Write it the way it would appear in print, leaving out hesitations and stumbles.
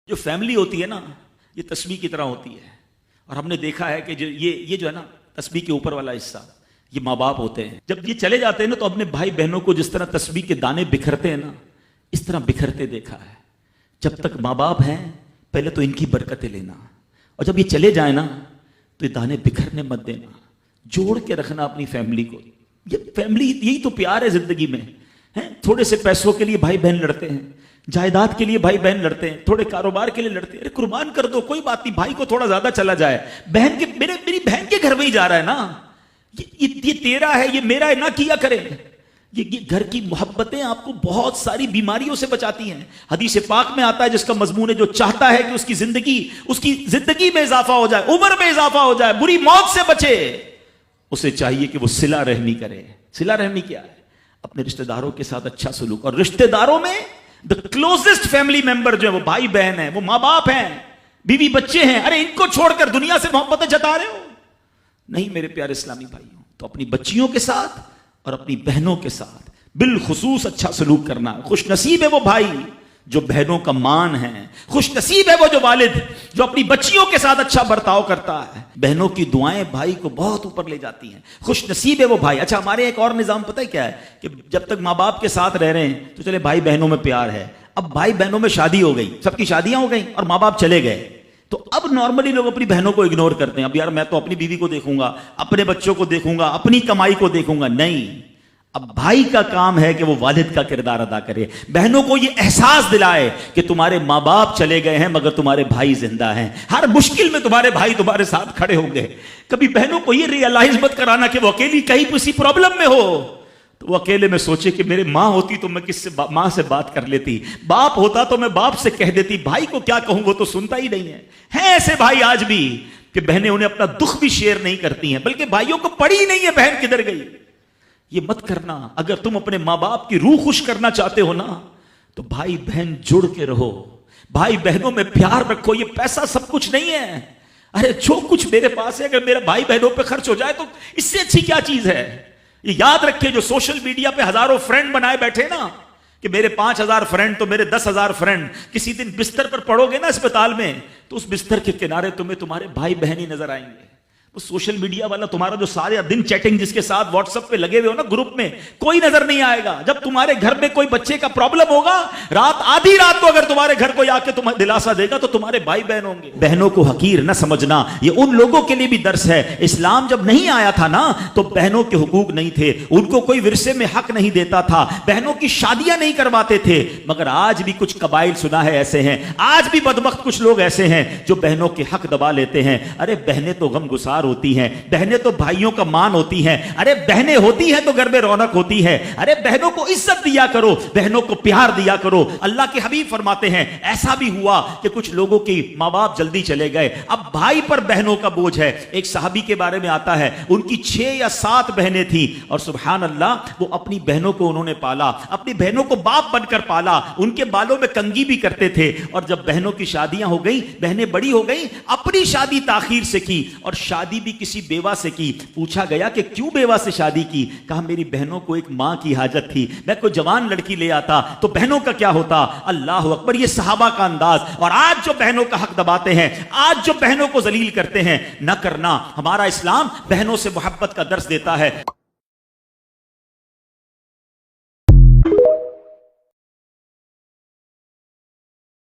جو فیملی ہوتی ہے نا یہ تسبیح کی طرح ہوتی ہے. اور ہم نے دیکھا ہے کہ یہ جو ہے نا تسبیح کے اوپر والا حصہ یہ ماں باپ ہوتے ہیں. جب یہ چلے جاتے ہیں نا تو اپنے بھائی بہنوں کو جس طرح تسبیح کے دانے بکھرتے ہیں نا اس طرح بکھرتے دیکھا ہے. جب تک ماں باپ ہیں پہلے تو ان کی برکتیں لینا, اور جب یہ چلے جائیں نا تو یہ دانے بکھرنے مت دینا, جوڑ کے رکھنا اپنی فیملی کو. یہ فیملی یہی تو پیار ہے زندگی میں. تھوڑے سے پیسوں کے لیے بھائی بہن لڑتے ہیں, جائیداد کے لیے بھائی بہن لڑتے ہیں, تھوڑے کاروبار کے لیے لڑتے ہیں. ارے قربان کر دو, کوئی بات نہیں, بھائی کو تھوڑا زیادہ چلا جائے, بہن کے میری بہن کے گھر میں ہی جا رہا ہے نا, یہ تیرا ہے یہ میرا ہے نہ کیا کرے. یہ گھر کی محبتیں آپ کو بہت ساری بیماریوں سے بچاتی ہیں. حدیث پاک میں آتا ہے جس کا مضمون ہے جو چاہتا ہے کہ اس کی زندگی میں اضافہ ہو جائے, عمر میں اضافہ ہو جائے, بری موت سے بچے, اسے چاہیے کہ وہ صلہ رحمی کرے. صلہ رحمی کیا ہے؟ اپنے رشتہ داروں کے ساتھ اچھا سلوک. اور رشتہ داروں میں the closest family member جو ہے وہ بھائی بہن ہیں, وہ ماں باپ ہیں, بیوی بچے ہیں. ارے ان کو چھوڑ کر دنیا سے محبتیں جتا رہے ہو؟ نہیں میرے پیارے اسلامی بھائیوں. تو اپنی بچیوں کے ساتھ اور اپنی بہنوں کے ساتھ بالخصوص اچھا سلوک کرنا. خوش نصیب ہے وہ بھائی جو بہنوں کا مان ہے, خوش نصیب ہے وہ جو والد جو اپنی بچیوں کے ساتھ اچھا برتاؤ کرتا ہے. بہنوں کی دعائیں بھائی کو بہت اوپر لے جاتی ہیں. خوش نصیب ہے وہ بھائی. اچھا ہمارے ایک اور نظام پتہ ہے کیا ہے کہ جب تک ماں باپ کے ساتھ رہ رہے ہیں تو چلے بھائی بہنوں میں پیار ہے. اب بھائی بہنوں میں شادی ہو گئی, سب کی شادیاں ہو گئیں اور ماں باپ چلے گئے, تو اب نارملی لوگ اپنی بہنوں کو اگنور کرتے ہیں. اب یار میں تو اپنی بیوی کو دیکھوں گا, اپنے بچوں کو دیکھوں گا, اپنی کمائی کو دیکھوں گا. نہیں, اب بھائی کا کام ہے کہ وہ والد کا کردار ادا کرے, بہنوں کو یہ احساس دلائے کہ تمہارے ماں باپ چلے گئے ہیں مگر تمہارے بھائی زندہ ہیں, ہر مشکل میں تمہارے بھائی تمہارے ساتھ کھڑے ہوں گے. کبھی بہنوں کو یہ ریئلائز مت کرانا کہ وہ اکیلی کہیں کسی پرابلم میں ہو تو وہ اکیلے میں سوچے کہ میرے ماں ہوتی تو میں ماں سے بات کر لیتی, باپ ہوتا تو میں باپ سے کہہ دیتی, بھائی کو کیا کہوں وہ تو سنتا ہی نہیں ہے. ہیں ایسے بھائی آج بھی کہ بہنیں انہیں اپنا دکھ بھی شیئر نہیں کرتی ہیں, بلکہ بھائیوں کو پڑی ہی نہیں ہے بہن کدھر گئی. یہ مت کرنا. اگر تم اپنے ماں باپ کی روح خوش کرنا چاہتے ہو نا تو بھائی بہن جڑ کے رہو, بھائی بہنوں میں پیار رکھو. یہ پیسہ سب کچھ نہیں ہے. ارے جو کچھ میرے پاس ہے اگر میرا بھائی بہنوں پہ خرچ ہو جائے تو اس سے اچھی کیا چیز ہے. یہ یاد رکھے جو سوشل میڈیا پہ ہزاروں فرینڈ بنائے بیٹھے نا کہ میرے 5000 فرینڈ تو میرے 10,000 فرینڈ, کسی دن بستر پر پڑو گے نا اسپتال میں تو اس بستر کے کنارے تمہیں تمہارے بھائی بہن ہی نظر آئیں گے. وہ سوشل میڈیا والا تمہارا جو سارے دن چیٹنگ جس کے ساتھ واٹس ایپ پہ لگے ہوئے ہو نا گروپ میں, کوئی نظر نہیں آئے گا. جب تمہارے گھر میں کوئی بچے کا پرابلم ہوگا رات آدھی رات کو اگر تمہارے گھر کوئی آ کے تمہیں دلاسا دے گا تو تمہارے بھائی بہن ہوں گے. بہنوں کو حقیر نہ سمجھنا, یہ ان لوگوں کے لیے بھی درس ہے. اسلام جب نہیں آیا تھا نا تو بہنوں کے حقوق نہیں تھے, ان کو کوئی ورثے میں حق نہیں دیتا تھا, بہنوں کی شادیاں نہیں کرواتے تھے. مگر آج بھی کچھ قبائل سنا ہے ایسے ہیں, آج بھی بدبخت کچھ لوگ ایسے ہیں جو بہنوں کے حق دبا لیتے ہیں. ارے بہنیں تو غم گسار ہوتی ہیں, بہنیں تو بھائیوں کا مان ہوتی ہیں. ارے بہنیں ہوتی ہیں تو گھر میں رونق ہوتی ہے. ارے بہنوں کو عزت دیا کرو, بہنوں کو پیار دیا کرو. اللہ کے حبیب فرماتے ہیں ایسا بھی ہوا کہ کچھ لوگوں کی ماں باپ جلدی چلے گئے, اب بھائی پر بہنوں کا بوجھ ہے. ایک صحابی کے بارے میں آتا ہے ان کی 6 یا 7 بہنیں تھیں اور سبحان اللہ وہ اپنی بہنوں کو انہوں نے پالا, اپنی بہنوں کو باپ بن کر پالا, ان کے بالوں میں کنگھی بھی کرتے تھے. اور جب بہنوں کی شادیاں ہو گئی, بہنیں بڑی ہو گئی, اپنی شادی تاخیر سے کی اور شادی بھی کسی بیوہ سے کی. پوچھا گیا کہ کیوں بیوہ سے شادی کی؟ کہا میری بہنوں کو ایک ماں کی حاجت تھی, میں کوئی جوان لڑکی لے آتا تو بہنوں کا کیا ہوتا. اللہ اکبر, یہ صحابہ کا انداز. اور آج جو بہنوں کا حق دباتے ہیں, آج جو بہنوں کو ذلیل کرتے ہیں, نہ کرنا. ہمارا اسلام بہنوں سے محبت کا درس دیتا ہے.